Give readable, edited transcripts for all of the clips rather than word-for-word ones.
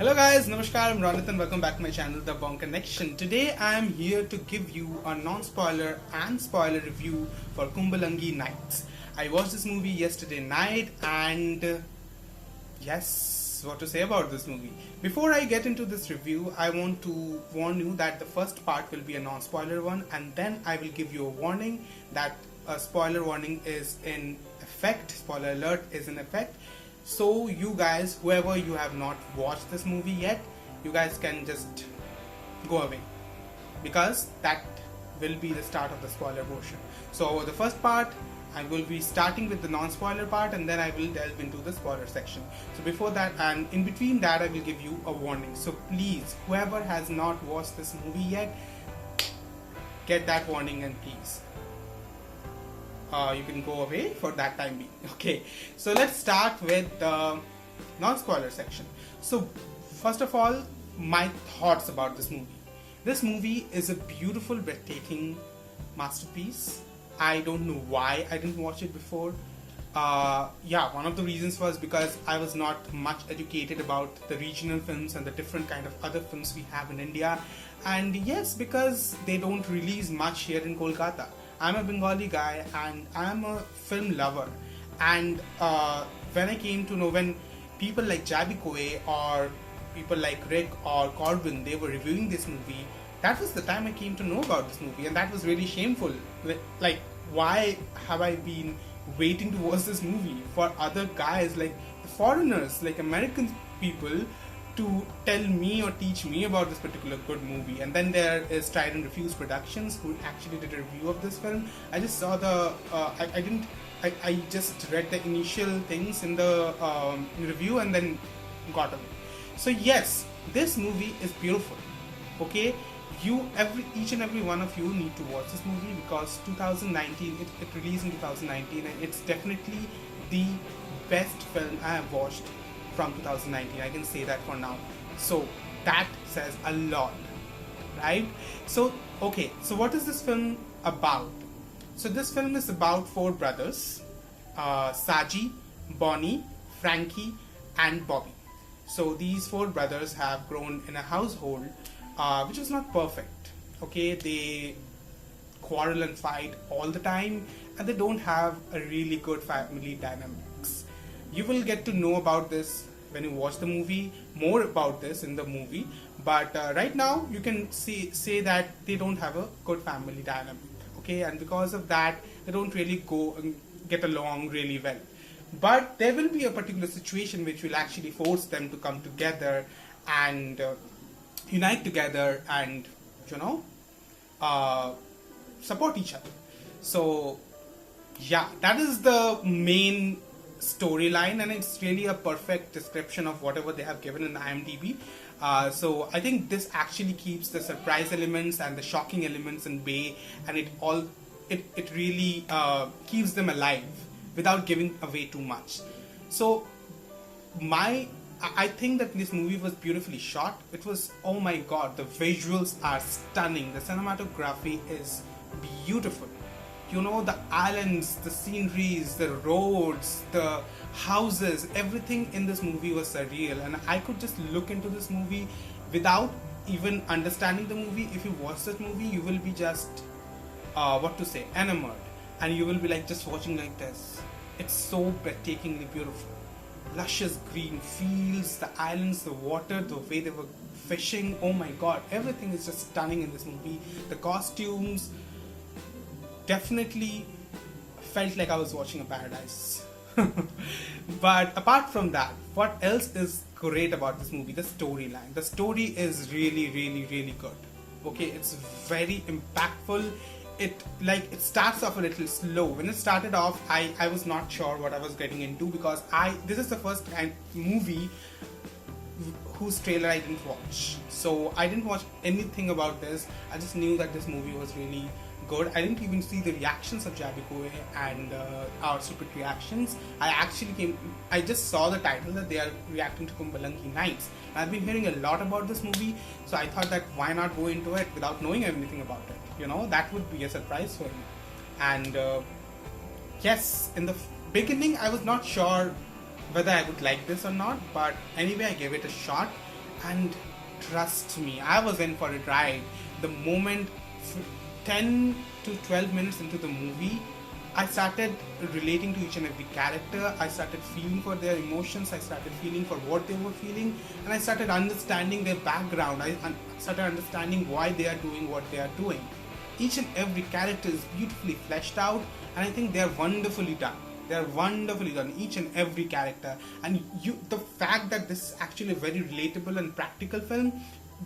Hello guys, Namaskar, I'm Ronit and welcome back to my channel The Bong Connection. Today I am here to give you a non-spoiler and spoiler review for Kumbalangi Nights. I watched this movie yesterday night and yes, what to say about this movie. Before I get into this review, I want to warn you that the first part will be a non-spoiler one, and then I will give you a warning that a spoiler warning is in effect, spoiler alert is in effect. So you guys, whoever you have not watched this movie yet, you guys can just go away, because that will be the start of the spoiler portion. So the first part, I will be starting with the non-spoiler part, and then I will delve into the spoiler section. So before that and in between that, I will give you a warning. So please, whoever has not watched this movie yet, get that warning and please. You can go away for that time being. Okay, so let's start with the non-spoiler section. So first of all, my thoughts about this movie. This movie is a beautiful, breathtaking masterpiece. I don't know why I didn't watch it before. One of the reasons was because I was not much educated about the regional films and the different kind of other films we have in India. And yes, because they don't release much here in Kolkata. I'm a Bengali guy and I'm a film lover, and when I came to know, when people like Jabi Koe or people like Rick or Corbin, they were reviewing this movie, that was the time I came to know about this movie, and that was really shameful. Like, why have I been waiting to watch this movie for other guys, like the foreigners, like American people, to tell me or teach me about this particular good movie? And then there is Tried and Refused Productions, who actually did a review of this film. I just saw the I just read the initial things in the review and then got away. So yes, this movie is beautiful. Okay, each and every one of you need to watch this movie, because 2019, it released in 2019, and it's definitely the best film I have watched from 2019. I can say that for now. So that says a lot, right? So okay, so what is this film about? So this film is about four brothers, Saji, Bonnie, Frankie and Bobby. So these four brothers have grown in a household which is not perfect. Okay, they quarrel and fight all the time, and they don't have a really good family dynamics. You will get to know about this when you watch the movie, more about this in the movie, but right now you can say that they don't have a good family dynamic. Okay, and because of that, they don't really go and get along really well. But there will be a particular situation which will actually force them to come together and unite together and support each other. So yeah, that is the main storyline, and it's really a perfect description of whatever they have given in the IMDb. So I think this actually keeps the surprise elements and the shocking elements in bay, and it really keeps them alive without giving away too much. So I think that this movie was beautifully shot. It was, oh my god, the visuals are stunning. The cinematography is beautiful. The islands, the sceneries, the roads, the houses, everything in this movie was surreal, and I could just look into this movie without even understanding the movie. If you watch this movie, you will be just enamored, and you will be like just watching like this. It's so breathtakingly beautiful. Luscious green fields, the islands, the water, the way they were fishing, oh my god, everything is just stunning in this movie. The costumes definitely felt like I was watching a paradise. But apart from that, what else is great about this movie? The storyline. The story is really, really, really good. Okay, it's very impactful. It starts off a little slow. When it started off, I was not sure what I was getting into, because this is the first movie whose trailer I didn't watch. So I didn't watch anything about this. I just knew that this movie was really good. I didn't even see the reactions of Jabi Koe and our stupid reactions. I just saw the title that they are reacting to Kumbalangi Nights. And I've been hearing a lot about this movie, so I thought that why not go into it without knowing anything about it. That would be a surprise for me. And yes, in the beginning I was not sure whether I would like this or not, but anyway I gave it a shot, And trust me, I was in for it right. The moment 10 to 12 minutes into the movie, I started relating to each and every character. I started feeling for their emotions. I started feeling for what they were feeling. And I started understanding their background. I started understanding why they are doing what they are doing. Each and every character is beautifully fleshed out, and I think they are wonderfully done. They are wonderfully done, each and every character. And the fact that this is actually a very relatable and practical film,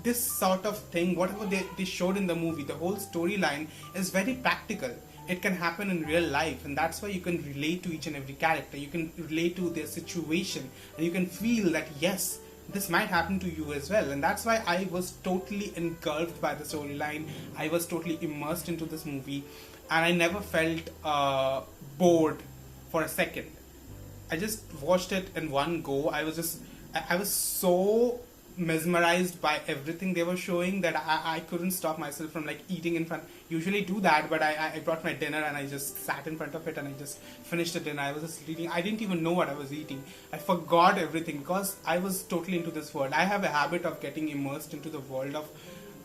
this sort of thing, whatever they showed in the movie, the whole storyline is very practical. It can happen in real life, and that's why you can relate to each and every character. You can relate to their situation, and you can feel that yes, this might happen to you as well. And that's why I was totally engulfed by the storyline. I was totally immersed into this movie, and I never felt bored for a second. I just watched it in one go. I was so mesmerized by everything they were showing that I couldn't stop myself from like eating in front. Usually do that, but I brought my dinner and I just sat in front of it and I just finished the dinner. I was just eating. I didn't even know what I was eating. I forgot everything because I was totally into this world. I have a habit of getting immersed into the world of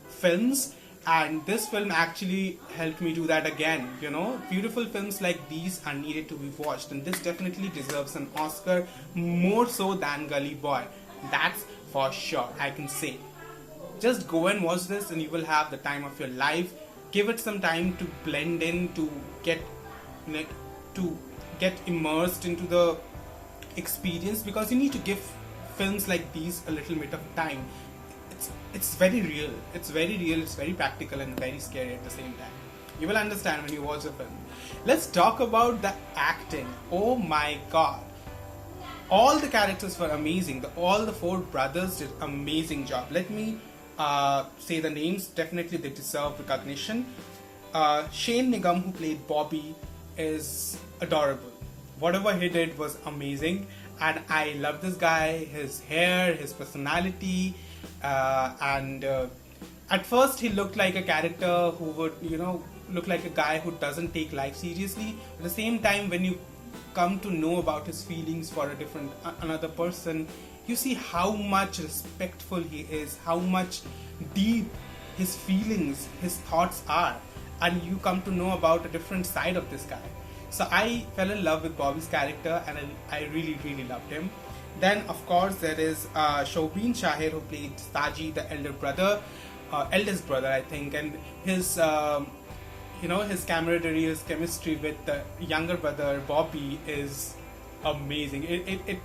films, and this film actually helped me do that again. You know, beautiful films like these are needed to be watched, and this definitely deserves an Oscar, more so than Gully Boy. That's for sure, I can say. Just go and watch this and you will have the time of your life. Give it some time to blend in, to get immersed into the experience, because you need to give films like these a little bit of time. It's very real. It's very real. It's very practical and very scary at the same time. You will understand when you watch the film. Let's talk about the acting. Oh my god. All the characters were amazing. All the four brothers did amazing job. Let me say the names. Definitely they deserve recognition. Shane Nigam, who played Bobby, is adorable. Whatever he did was amazing, and I love this guy. His hair, his personality, and at first he looked like a character who would, look like a guy who doesn't take life seriously. At the same time, when you come to know about his feelings for another person, you see how much respectful he is, how much deep his feelings, his thoughts are, and you come to know about a different side of this guy. So I fell in love with Bobby's character, and I really, really loved him. Then, of course, there is Shobeen Shahir, who played Saji, the eldest brother, I think, and his his camaraderie, his chemistry with the younger brother Bobby is amazing. It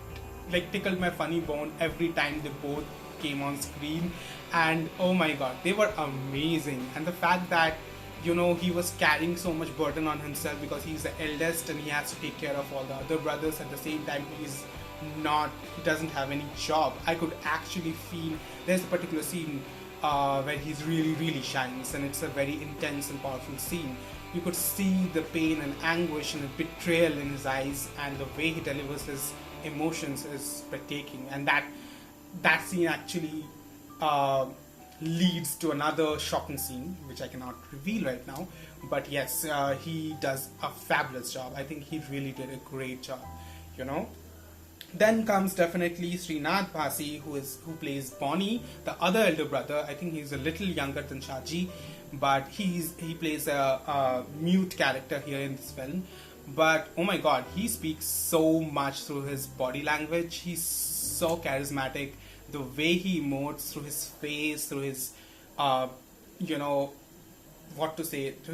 like tickled my funny bone every time they both came on screen, and oh my god, they were amazing. And the fact that he was carrying so much burden on himself because he's the eldest and he has to take care of all the other brothers. At the same time, he doesn't have any job. I could actually feel, there's a particular scene where he's really, really shines, and it's a very intense and powerful scene. You could see the pain and anguish and the betrayal in his eyes, and the way he delivers his emotions is breathtaking. And that scene actually leads to another shocking scene, which I cannot reveal right now. But yes, he does a fabulous job. I think he really did a great job. Then comes definitely Srinath Bhasi, who plays Bonnie, the other elder brother. I think he's a little younger than Shaji, but he plays a mute character here in this film. But oh my god, he speaks so much through his body language. He's so charismatic. The way he emotes, through his face, through his through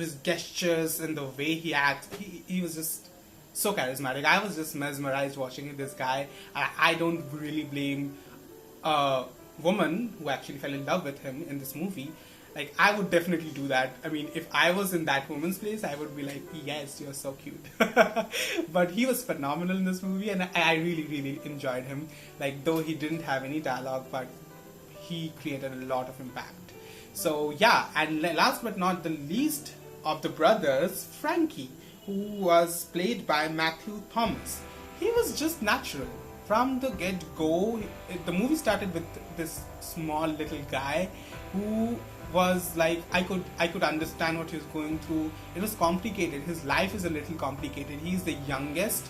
his gestures and the way he acts, he was just so charismatic. I was just mesmerized watching this guy. I don't really blame a woman who actually fell in love with him in this movie. Like, I would definitely do that. I mean, if I was in that woman's place, I would be like, yes, you're so cute. But he was phenomenal in this movie, and I really, really enjoyed him. Like, though he didn't have any dialogue, but he created a lot of impact. So, yeah, and last but not the least of the brothers, Frankie, who was played by Matthew Thomas. He was just natural. From the get-go, the movie started with this small little guy who was like, I could understand what he was going through. It was complicated. His life is a little complicated. He's the youngest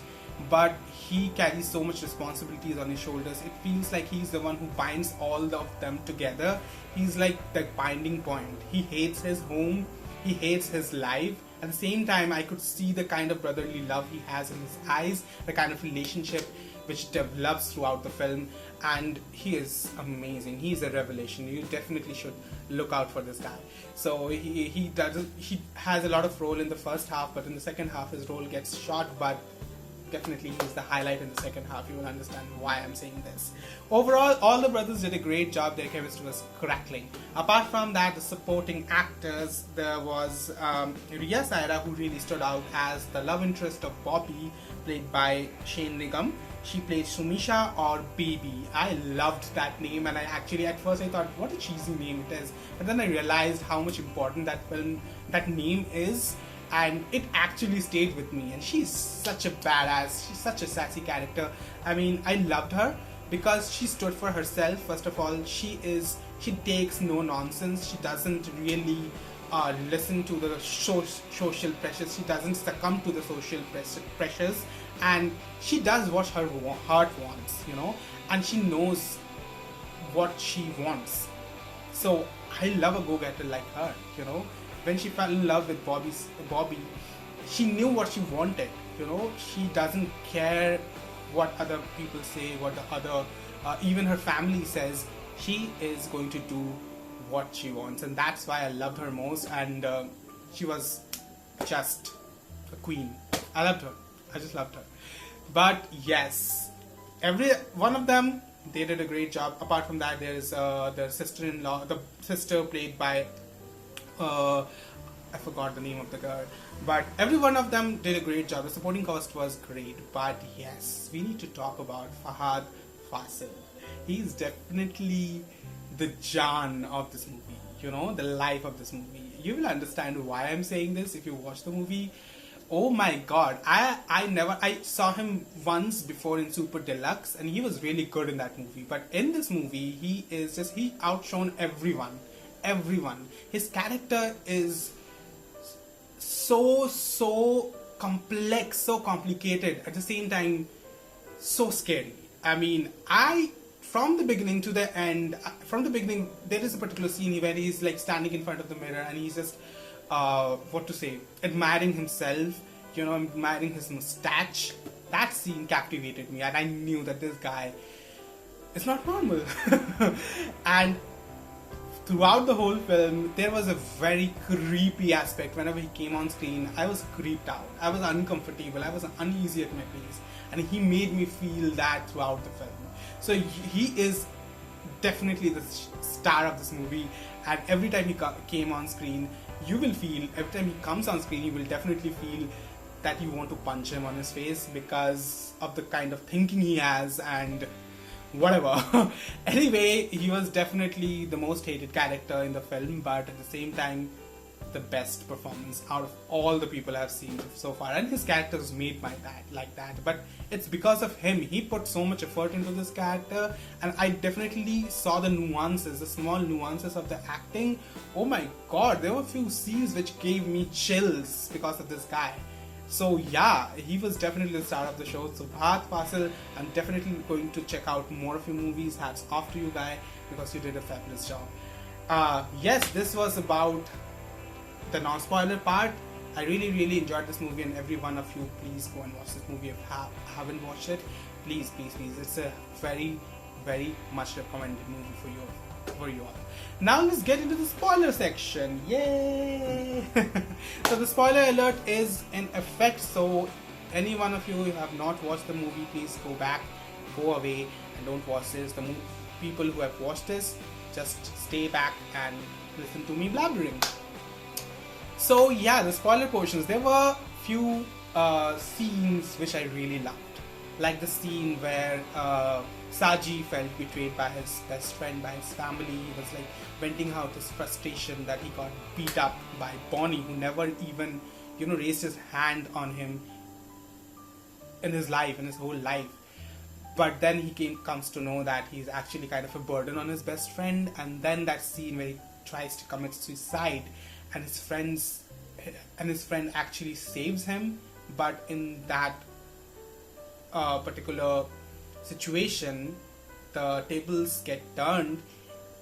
but he carries so much responsibilities on his shoulders. It feels like he's the one who binds all of them together. He's like the binding point. He hates his home, he hates his life. At the same time, I could see the kind of brotherly love he has in his eyes, the kind of relationship which develops throughout the film, and he is amazing. He's a revelation. You definitely should look out for this guy. So he has a lot of role in the first half, but in the second half his role gets short, but definitely he's the highlight in the second half. You will understand why I'm saying this. Overall, all the brothers did a great job. Their chemistry was crackling. Apart from that, the supporting actors, there was Riya Saira, who really stood out as the love interest of Bobby, played by Shane Nigam. She played Sumisha, or Baby. I loved that name, and I actually at first I thought what a cheesy name it is, but then I realized how much important that name is, and it actually stayed with me. And she's such a badass, she's such a sassy character. I mean, I loved her because she stood for herself. First of all, she takes no nonsense. She doesn't really listen to the social pressures. She doesn't succumb to the social pressures, and she does what her heart wants, and she knows what she wants. So I love a go-getter like her. When she fell in love with Bobby, she knew what she wanted. She doesn't care what other people say, what the other, even her family says. She is going to do what she wants, and that's why I loved her most. And she was just a queen. I loved her. I just loved her. But yes, every one of them, they did a great job. Apart from that, there is the sister-in-law, the sister played by I forgot the name of the girl, but every one of them did a great job. The supporting cast was great. But yes, we need to talk about Fahad Fasil. He's definitely the Jan of this movie, the life of this movie. You will understand why I'm saying this if you watch the movie. Oh my god, I saw him once before in Super Deluxe, and he was really good in that movie. But in this movie, he outshone everyone. His character is so complex, so complicated, at the same time so scary. I mean, from the beginning to the end, there is a particular scene where he's like standing in front of the mirror and he's just admiring himself, admiring his mustache. That scene captivated me, and I knew that this guy is not normal. And throughout the whole film, there was a very creepy aspect. Whenever he came on screen, I was creeped out. I was uncomfortable. I was uneasy at my place. And he made me feel that throughout the film. So he is definitely the star of this movie. And every time he came on screen, every time he comes on screen, you will definitely feel that you want to punch him on his face because of the kind of thinking he has and whatever. Anyway, he was definitely the most hated character in the film, but at the same time, the best performance out of all the people I've seen so far. And his character was made like that. But it's because of him. He put so much effort into this character, and I definitely saw the nuances, the small nuances of the acting. Oh my god, there were a few scenes which gave me chills because of this guy. So yeah, he was definitely the star of the show. So Fahad Fasil, I'm definitely going to check out more of your movies. Hats off to you, guy, because you did a fabulous job. Yes, this was about the non-spoiler part. I really enjoyed this movie, and every one of you, please go and watch this movie if you haven't watched it. Please. It's a very much recommended movie for you all. Now let's get into the spoiler section. Yay! So the spoiler alert is in effect. So any one of you who have not watched the movie, please go away and don't watch this. The people who have watched this, just stay back and listen to me blabbering. So yeah, the spoiler portions. There were few scenes which I really loved. Like the scene where Saji felt betrayed by his best friend, by his family. He was like venting out his frustration that he got beat up by Bonnie, who never even, raised his hand on him in his whole life. But then he comes to know that he's actually kind of a burden on his best friend. And then that scene where he tries to commit suicide, and his friend actually saves him. But in that particular situation, the tables get turned.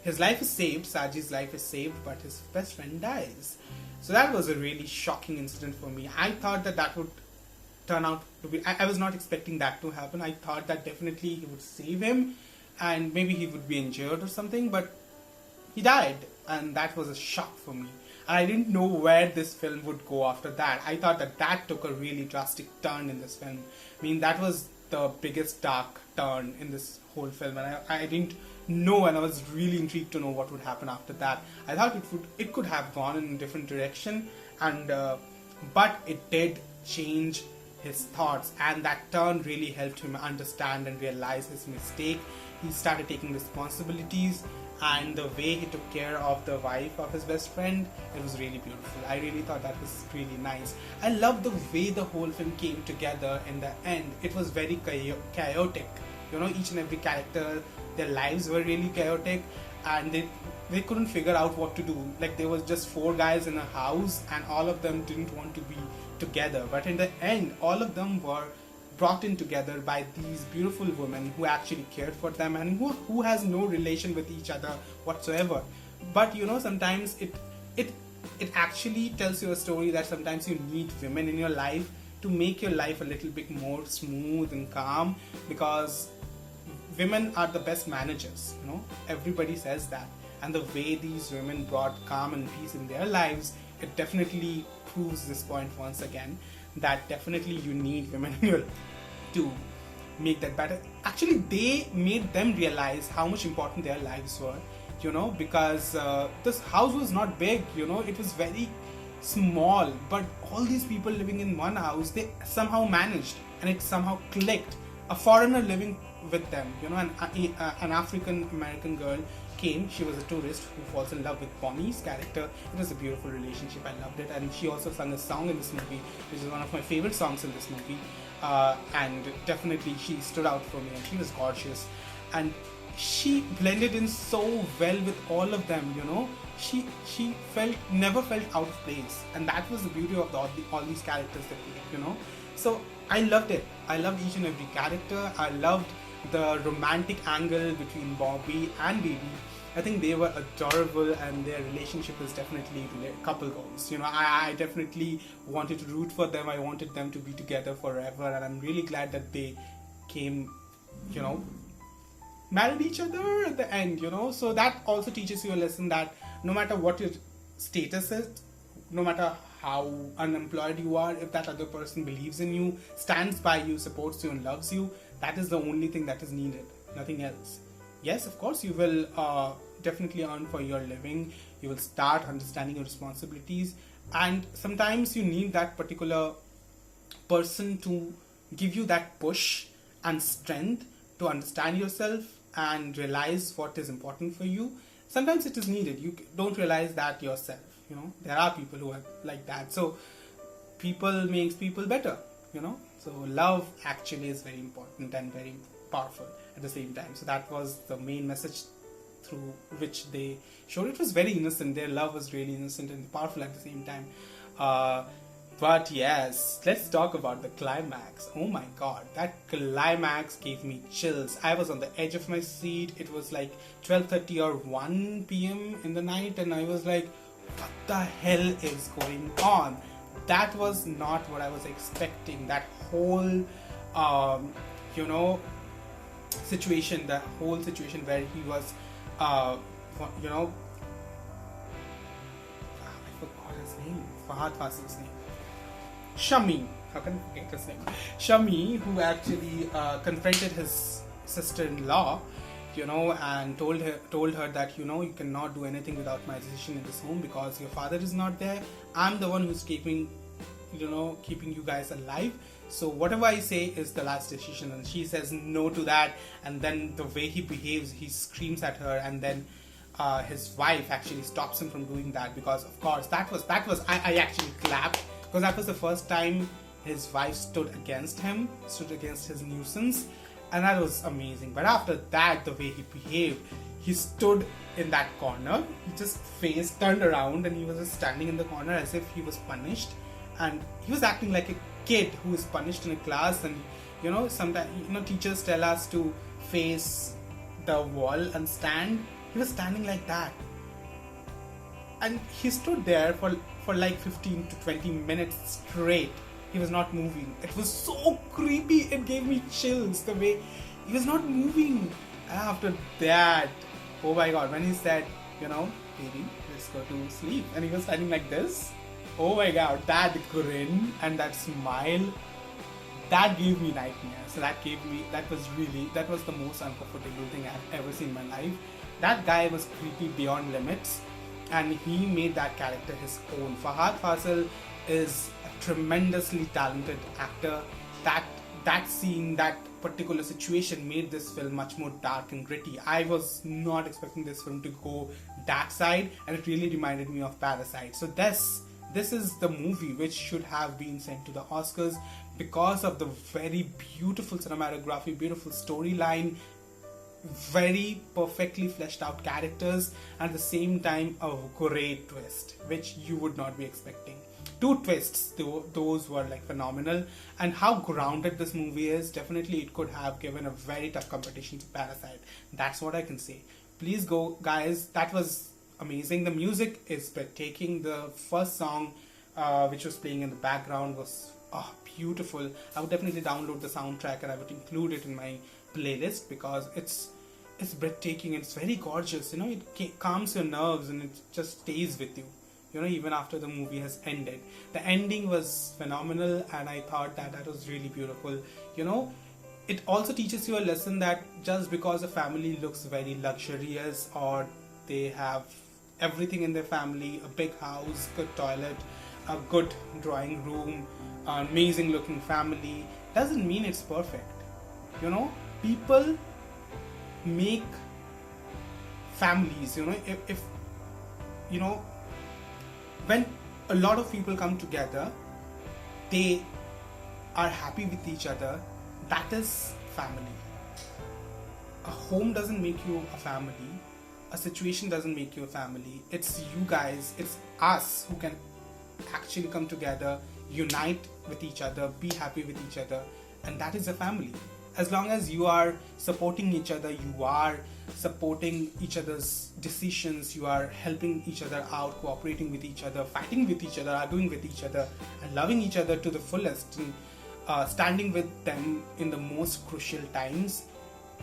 His life is saved, Saji's life is saved, but his best friend dies. So that was a really shocking incident for me. I thought that would turn out to be... I was not expecting that to happen. I thought that definitely he would save him and maybe he would be injured or something, but he died, and that was a shock for me. And I didn't know where this film would go after that. I thought that took a really drastic turn in this film. I mean, that was the biggest dark turn in this whole film, and I didn't know, and I was really intrigued to know what would happen after that. I thought it could have gone in a different direction, and but it did change his thoughts, and that turn really helped him understand and realize his mistake. He started taking responsibilities, and the way he took care of the wife of his best friend, it was really beautiful. I really thought that was really nice. I loved the way the whole film came together in the end. It was very chaotic. You know, each and every character, their lives were really chaotic, and they couldn't figure out what to do. Like, there was just 4 guys in a house, and all of them didn't want to be together. But in the end, all of them were brought in together by these beautiful women who actually cared for them and who has no relation with each other whatsoever. But you know, sometimes it actually tells you a story that sometimes you need women in your life to make your life a little bit more smooth and calm, because women are the best managers, you know, everybody says that. And the way these women brought calm and peace in their lives, it definitely proves this point once again, that definitely you need women in your life to make that better. Actually, they made them realize how much important their lives were, you know, because this house was not big, you know, it was very small, but all these people living in one house, they somehow managed, and it somehow clicked. A foreigner living with them, you know, an African American girl came. She was a tourist who falls in love with Bonnie's character. It was a beautiful relationship. I loved it, and she also sang a song in this movie, which is one of my favorite songs in this movie. And definitely she stood out for me, and she was gorgeous, and she blended in so well with all of them. You know, she never felt out of place, and that was the beauty of all these characters that we have, you know. So I loved it. I loved each and every character. I loved the romantic angle between Bobby and Baby. I think they were adorable, and their relationship is definitely couple goals. You know, I definitely wanted to root for them. I wanted them to be together forever, and I'm really glad that they came, you know, married each other at the end, you know. So that also teaches you a lesson that no matter what your status is, no matter how unemployed you are, if that other person believes in you, stands by you, supports you, and loves you, that is the only thing that is needed, nothing else. Yes, of course, you will definitely earn for your living. You will start understanding your responsibilities, and sometimes you need that particular person to give you that push and strength to understand yourself and realize what is important for you. Sometimes it is needed. You don't realize that yourself. You know, there are people who are like that. So people makes people better, you know. So love actually is very important and very powerful at the same time. So that was the main message through which they showed. It was very innocent. Their love was really innocent and powerful at the same time. But yes, let's talk about the climax. Oh my god, that climax gave me chills. I was on the edge of my seat. It was like 12:30 or 1 p.m. in the night, and I was like, what the hell is going on? That was not what I was expecting. That whole, you know, situation, the whole situation where he was, you know, I forgot his name. Fahad Fasil's name. Shami. How can I forget his name? Shami, who actually confronted his sister-in-law, you know, and told her that, you know, you cannot do anything without my decision in this home because your father is not there. I'm the one who's keeping you guys alive. So whatever I say is the last decision. And she says no to that. And then the way he behaves, he screams at her, and then his wife actually stops him from doing that, because of course that was I actually clapped, because that was the first time his wife stood against his nuisance. And that was amazing. But after that, the way he behaved, he stood in that corner, he just turned around, and he was just standing in the corner as if he was punished, and he was acting like a kid who is punished in a class, and Sometimes, teachers tell us to face the wall and stand. He was standing like that. And he stood there for like 15 to 20 minutes straight. He was not moving. It was so creepy. It gave me chills the way he was not moving. And after that, oh my god, when he said, baby, let's go to sleep. And he was standing like this. Oh my god, that grin and that smile, that gave me nightmares. That was the most uncomfortable thing I've ever seen in my life. That guy was creepy beyond limits, and he made that character his own. Fahad Fasil is a tremendously talented actor. That scene, that particular situation made this film much more dark and gritty. I was not expecting this film to go that side, and it really reminded me of Parasite. So this is the movie which should have been sent to the Oscars because of the very beautiful cinematography, beautiful storyline, very perfectly fleshed out characters, and at the same time a great twist which you would not be expecting. Two twists, those were like phenomenal, and how grounded this movie is. Definitely it could have given a very tough competition to Parasite. That's what I can say. Please go, guys. That was amazing. The music is breathtaking. The first song which was playing in the background was beautiful. I would definitely download the soundtrack and I would include it in my playlist because it's breathtaking and it's very gorgeous. It calms your nerves and it just stays with you, even after the movie has ended. The ending was phenomenal, and I thought that was really beautiful. It also teaches you a lesson that just because a family looks very luxurious, or they have everything in their family, a big house, good toilet, a good drawing room, an amazing looking family, doesn't mean it's perfect. People make families, if when a lot of people come together, they are happy with each other, that is family. A home doesn't make you a family. A situation doesn't make you a family. It's you guys, it's us who can actually come together, unite with each other, be happy with each other, and that is a family. As long as you are supporting each other, you are supporting each other's decisions, you are helping each other out, cooperating with each other, fighting with each other, arguing with each other, and loving each other to the fullest, and standing with them in the most crucial times,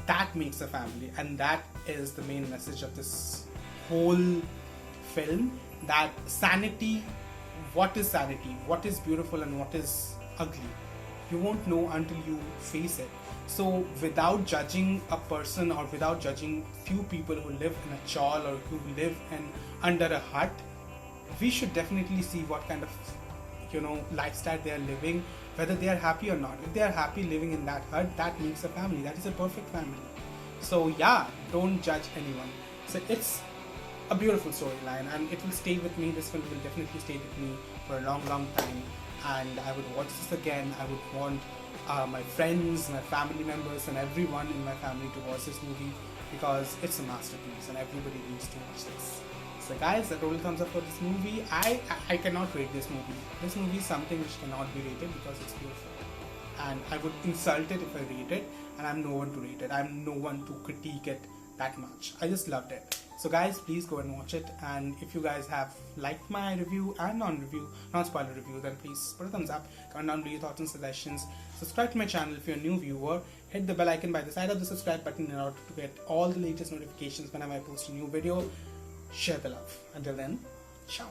that makes a family. And that is the main message of this whole film, that sanity, what is sanity, what is beautiful and what is ugly, you won't know until you face it. So without judging a person, or without judging few people who live in a chawl or who live under a hut, we should definitely see what kind of lifestyle they are living, whether they are happy or not. If they are happy living in that hut, that makes a family. That is a perfect family. So yeah, don't judge anyone. So it's a beautiful storyline, and it will stay with me. This film will definitely stay with me for a long time, and I would watch this again. I would want my friends, my family members, and everyone in my family to watch this movie because it's a masterpiece and everybody needs to watch this. So guys, a total thumbs up for this movie. I cannot rate this movie. This movie is something which cannot be rated because it's beautiful, and I would insult it if I rate it, and I'm no one to rate it. I'm no one to critique it that much. I just loved it. So guys, please go and watch it, and if you guys have liked my review and non-spoiler review, then please put a thumbs up, comment down your thoughts and suggestions, subscribe to my channel if you're a new viewer, hit the bell icon by the side of the subscribe button in order to get all the latest notifications whenever I post a new video. Share the love. Until then, ciao.